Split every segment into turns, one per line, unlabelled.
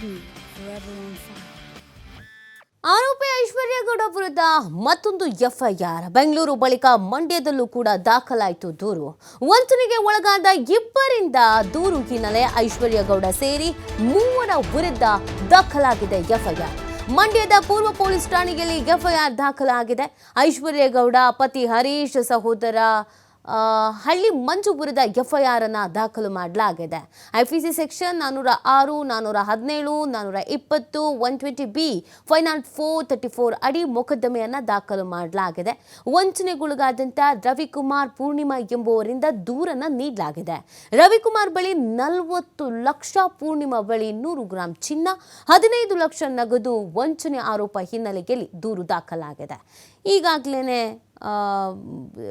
me forever on fire.
ಆರೋಪಿ ಐಶ್ವರ್ಯ ಗೌಡ ವಿರುದ್ಧ ಮತ್ತೊಂದು ಎಫ್ಐಆರ್. ಬೆಂಗಳೂರು ಬಳಿಕ ಮಂಡ್ಯದಲ್ಲೂ ಕೂಡ ದಾಖಲಾಯಿತು ದೂರು. ವಂಚನೆಗೆ ಒಳಗಾದ ಇಬ್ಬರಿಂದ ದೂರು ಹಿನ್ನೆಲೆ ಐಶ್ವರ್ಯ ಗೌಡ ಸೇರಿ 3 ವಿರುದ್ಧ ದಾಖಲಾಗಿದೆ ಎಫ್ಐಆರ್. ಮಂಡ್ಯದ ಪೂರ್ವ ಪೊಲೀಸ್ ಠಾಣೆಯಲ್ಲಿ ಎಫ್ಐಆರ್ ದಾಖಲಾಗಿದೆ. ಐಶ್ವರ್ಯ ಗೌಡ ಪತಿ ಹರೀಶ್, ಸಹೋದರ ಹಳ್ಳಿ ಮಂಜು ವಿರುದ್ಧ ಎಫ್ಐಆರ್ ಅನ್ನು ದಾಖಲು ಮಾಡಲಾಗಿದೆ. ಐಪಿಸಿ ಸೆಕ್ಷನ್ 406, 417, 420, 120B, 434 ಅಡಿ ಮೊಕದ್ದಮೆಯನ್ನು ದಾಖಲು ಮಾಡಲಾಗಿದೆ. ವಂಚನೆಗೊಳಗಾದಂಥ ರವಿಕುಮಾರ್, ಪೂರ್ಣಿಮಾ ಎಂಬುವರಿಂದ ದೂರನ್ನು ನೀಡಲಾಗಿದೆ. ರವಿಕುಮಾರ್ ಬಳಿ 40 ಲಕ್ಷ, ಪೂರ್ಣಿಮಾ ಬಳಿ 100 ಗ್ರಾಂ ಚಿನ್ನ, 15 ಲಕ್ಷ ನಗದು ವಂಚನೆ ಆರೋಪ ಹಿನ್ನೆಲೆಯಲ್ಲಿ ದೂರು ದಾಖಲಾಗಿದೆ. ಈಗಾಗಲೇ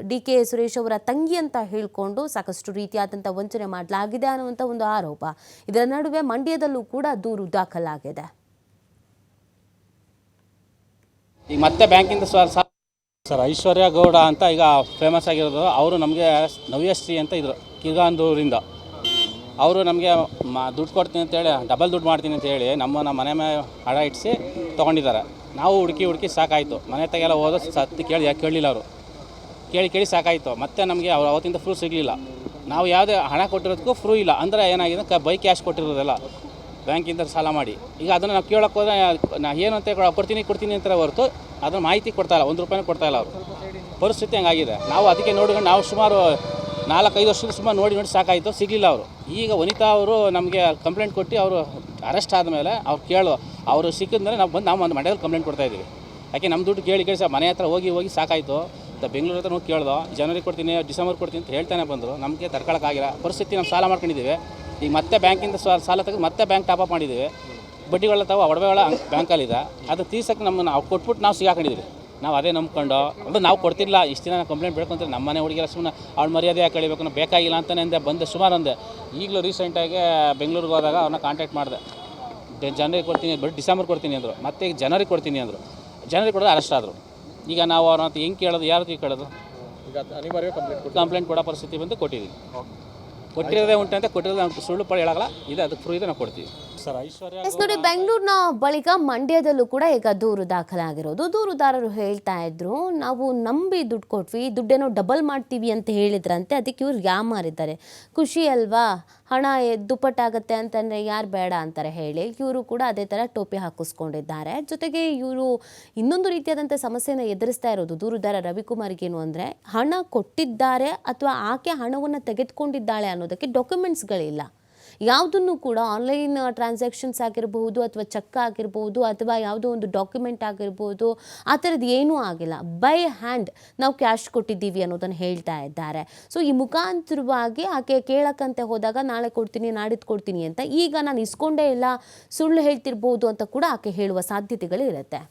ಡಿ.ಕೆ. ಸುರೇಶ್ ಅವರ ತಂಗಿ ಅಂತ ಹೇಳಿಕೊಂಡು ಸಾಕಷ್ಟು ರೀತಿಯಾದಂಥ ವಂಚನೆ ಮಾಡಲಾಗಿದೆ ಅನ್ನುವಂಥ ಒಂದು ಆರೋಪ. ಇದರ ನಡುವೆ ಮಂಡ್ಯದಲ್ಲೂ ಕೂಡ ದೂರು ದಾಖಲಾಗಿದೆ.
ಈಗ ಮತ್ತೆ ಬ್ಯಾಂಕಿಂದ ಸರ್ ಐಶ್ವರ್ಯ ಗೌಡ ಅಂತ ಈಗ ಫೇಮಸ್ ಆಗಿರೋದು. ಅವರು ನಮಗೆ ನವ್ಯಶ್ರೀ ಅಂತ ಇದ್ರು ಕಿರ್ಗಾಂದೂರಿಂದ. ಅವರು ನಮಗೆ ದುಡ್ಡು ಕೊಡ್ತೀನಿ ಅಂತೇಳಿ, ಡಬಲ್ ದುಡ್ಡು ಮಾಡ್ತೀನಿ ಅಂತ ಹೇಳಿ ನಮ್ಮ ಮನೆ ಮೇಲೆ ಹಡ ಇಟ್ಟಿಸಿ ತೊಗೊಂಡಿದ್ದಾರೆ. ನಾವು ಹುಡುಕಿ ಸಾಕಾಯಿತು. ಮನೆ ತೆಗೆಲ್ಲ ಹೋದ ಸತ್ತು ಕೇಳಲಿಲ್ಲ. ಅವರು ಕೇಳಿ ಸಾಕಾಯಿತು. ಮತ್ತೆ ನಮಗೆ ಅವ್ರು ಅವತ್ತಿಂದ ಪ್ರೂಫ್ ಸಿಗಲಿಲ್ಲ. ನಾವು ಯಾವುದೇ ಹಣ ಕೊಟ್ಟಿರೋದಕ್ಕೂ ಪ್ರೂಫ್ ಇಲ್ಲ. ಅಂದರೆ ಏನಾಗಿದೆ, ಬೈ ಕ್ಯಾಶ್ ಕೊಟ್ಟಿರೋದೆಲ್ಲ ಬ್ಯಾಂಕಿಂದ ಸಾಲ ಮಾಡಿ. ಈಗ ಅದನ್ನು ನಾವು ಕೇಳೋಕೆ ಹೋದರೆ ಏನು ಅಂತ ಕೊಡ್ತೀನಿ ಅಂತಾರೆ ಹೊರತು ಅದನ್ನು ಮಾಹಿತಿ ಕೊಡ್ತಾಯಿಲ್ಲ, 1 ರೂಪಾಯಿನೂ ಕೊಡ್ತಾಯಿಲ್ಲ. ಅವರು ಪರಿಸ್ಥಿತಿ ಹಂಗಾಗಿದೆ. ನಾವು ಅದಕ್ಕೆ ನೋಡ್ಕೊಂಡು ನಾವು ಸುಮಾರು 4-5 ವರ್ಷದ ಸುಮಾರು ನೋಡಿ ಸಾಕಾಯಿತು, ಸಿಗಲಿಲ್ಲ. ಅವರು ಈಗ ವನಿತಾ ಅವರು ನಮಗೆ ಕಂಪ್ಲೇಂಟ್ ಕೊಟ್ಟು ಅವರು ಅರೆಸ್ಟ್ ಆದಮೇಲೆ ಅವರು ಸಿಕ್ಕಿದ್ಮೇಲೆ ನಾವು ಮಂಡ್ಯದಲ್ಲಿ ಕಂಪ್ಲೇಂಟ್ ಕೊಡ್ತಾಯಿದ್ದೀವಿ. ಯಾಕೆ ನಮ್ಮ ದುಡ್ಡು ಕೇಳಿ ಮನೆ ಹತ್ರ ಹೋಗಿ ಸಾಕಾಯಿತು. ಬೆಂಗಳೂರು ಹತ್ರ ಹೋಗಿ ಕೇಳ್ದೋ, ಜನವರಿ ಕೊಡ್ತೀನಿ, ಡಿಸೆಂಬರ್ ಕೊಡ್ತೀನಿ ಅಂತ ಹೇಳ್ತಾನೆ ಬಂದರು. ನಮಗೆ ತಡ್ಕೊಳಕ್ಕಾಗಿಲ್ಲ ಪರಿಸ್ಥಿತಿ. ನಾವು ಸಾಲ ಮಾಡ್ಕೊಂಡಿದ್ದೀವಿ. ಈಗ ಮತ್ತೆ ಬ್ಯಾಂಕಿಂದ ಸಾಲ ತೆಗೆದು ಮತ್ತೆ ಬ್ಯಾಂಕ್ ಟಾಪಪ್ ಮಾಡಿದ್ದೀವಿ. ಬಡ್ಡಿಗಳ ಒಡವೆಗಳ ಬ್ಯಾಂಕಲ್ಲಿದೆ. ಅದು ತೀರ್ಸಕ್ಕೆ ನಮ್ಮನ್ನು ಕೊಟ್ಬಿಟ್ಟು ನಾವು ಸಿಗಾಕೊಂಡಿದ್ದೀವಿ. ನಾವು ಅದೇ ನಂಬ್ಕೊಂಡು ಅದು ನಾವು ಕೊಡ್ತಿಲ್ಲ. ಇಷ್ಟು ದಿನ ಕಂಪ್ಲೇಂಟ್ ಬೇಡ್ಕೊಂತಾರೆ. ನಮ್ಮ ಮನೆ ಹುಡುಗಿರ ಸುಮ್ಮನೆ ಅವ್ಳು ಮರ್ಯಾದೆ ಯಾಕೆ ಕಳಿಬೇಕು, ನಾವು ಬೇಕಾಗಿಲ್ಲ ಅಂತಲೇ ಅಂದೆ ಬಂದೆ. ಸುಮಾರು ಅಂದೆ. ಈಗಲೂ ರೀಸೆಂಟಾಗಿ ಬೆಂಗಳೂರಿಗೆ ಹೋದಾಗ ಅವ್ರನ್ನ ಕಾಂಟ್ಯಾಕ್ಟ್ ಮಾಡಿದೆ. ಜನವರಿ ಕೊಡ್ತೀನಿ, ಡಿಸೆಂಬರ್ ಕೊಡ್ತೀನಿ ಅಂದರು. ಮತ್ತೆ ಈಗ ಜನವರಿ ಕೊಡ್ತೀನಿ ಅಂದರು. ಜನವರಿ ಕೊಡೋದು ಅರೆಸ್ಟ್ ಆದರು. ಈಗ ನಾವು ಅವ್ರನ್ನ ಹೆಂಗೆ ಕೇಳೋದು, ಯಾರು ಕೇಳೋದು? ಈಗ ಅನಿವಾರ್ಯ ಕಂಪ್ಲೇಂಟ್ ಕೊಡೋ ಪರಿಸ್ಥಿತಿ ಬಂದು ಕೊಟ್ಟಿದ್ದೀವಿ. ಕೊಟ್ಟಿರೋದೇ ಉಂಟು ಅಂತ ಕೊಟ್ಟಿರೋದು ನಾವು ಸುಳ್ಳು ಪಡಿ ಹೇಳೋಲ್ಲ. ಇದೆ ಅದಕ್ಕೆ ಪ್ರೂಫ್ ಇದೆ, ನಾವು ಕೊಡ್ತೀವಿ. ಸರ್ ಐಶ್ವರ್ಯ
ನೋಡಿ, ಬೆಂಗಳೂರಿನ ಬಳಿಕ ಮಂಡ್ಯದಲ್ಲೂ ಕೂಡ ಈಗ ದೂರು ದಾಖಲಾಗಿರೋದು. ದೂರುದಾರರು ಹೇಳ್ತಾ ಇದ್ರು, ನಾವು ನಂಬಿ ದುಡ್ಡು ಕೊಟ್ವಿ, ದುಡ್ಡೇನೋ ಡಬಲ್ ಮಾಡ್ತೀವಿ ಅಂತ ಹೇಳಿದ್ರಂತೆ. ಅದಕ್ಕೆ ಇವ್ರು ಯಾಮಾರಿದ್ದಾರೆ. ಖುಷಿ ಅಲ್ವಾ, ಹಣ ದುಪ್ಪಟ್ಟಾಗತ್ತೆ ಅಂತಂದರೆ ಯಾರು ಬೇಡ ಅಂತಾರೆ ಹೇಳಿ. ಇವರು ಕೂಡ ಅದೇ ಥರ ಟೋಪಿ ಹಾಕಿಸ್ಕೊಂಡಿದ್ದಾರೆ. ಜೊತೆಗೆ ಇವರು ಇನ್ನೊಂದು ರೀತಿಯಾದಂಥ ಸಮಸ್ಯೆನ ಎದುರಿಸ್ತಾ ಇರೋದು ದೂರುದಾರ ರವಿಕುಮಾರ್ಗೇನು ಅಂದರೆ, ಹಣ ಕೊಟ್ಟಿದ್ದಾರೆ ಅಥವಾ ಆಕೆ ಹಣವನ್ನು ತೆಗೆದುಕೊಂಡಿದ್ದಾಳೆ ಅನ್ನೋದಕ್ಕೆ ಡಾಕ್ಯುಮೆಂಟ್ಸ್ಗಳಿಲ್ಲ. ಯಾವುದನ್ನು ಕೂಡ ಆನ್ಲೈನ್ ಟ್ರಾನ್ಸಾಕ್ಷನ್ಸ್ ಆಗಿರ್ಬೋದು, ಅಥವಾ ಚೆಕ್ ಆಗಿರ್ಬೋದು, ಅಥವಾ ಯಾವುದೋ ಒಂದು ಡಾಕ್ಯುಮೆಂಟ್ ಆಗಿರ್ಬೋದು, ಆ ಥರದ್ದು ಏನೂ ಆಗಿಲ್ಲ. ಬೈ ಹ್ಯಾಂಡ್ ನಾವು ಕ್ಯಾಶ್ ಕೊಟ್ಟಿದ್ದೀವಿ ಅನ್ನೋದನ್ನು ಹೇಳ್ತಾ ಇದ್ದಾರೆ. ಸೊ ಈ ಮುಖಾಂತರವಾಗಿ ಆಕೆ ಕೇಳಕ್ಕಂತೆ ಹೋದಾಗ ನಾಳೆ ಕೊಡ್ತೀನಿ, ನಾಡಿದ್ದು ಕೊಡ್ತೀನಿ ಅಂತ, ಈಗ ನಾನು ಇಸ್ಕೊಂಡೇ ಇಲ್ಲ, ಸುಳ್ಳು ಹೇಳ್ತಿರ್ಬೋದು ಅಂತ ಕೂಡ ಆಕೆ ಹೇಳುವ ಸಾಧ್ಯತೆಗಳಿರುತ್ತೆ.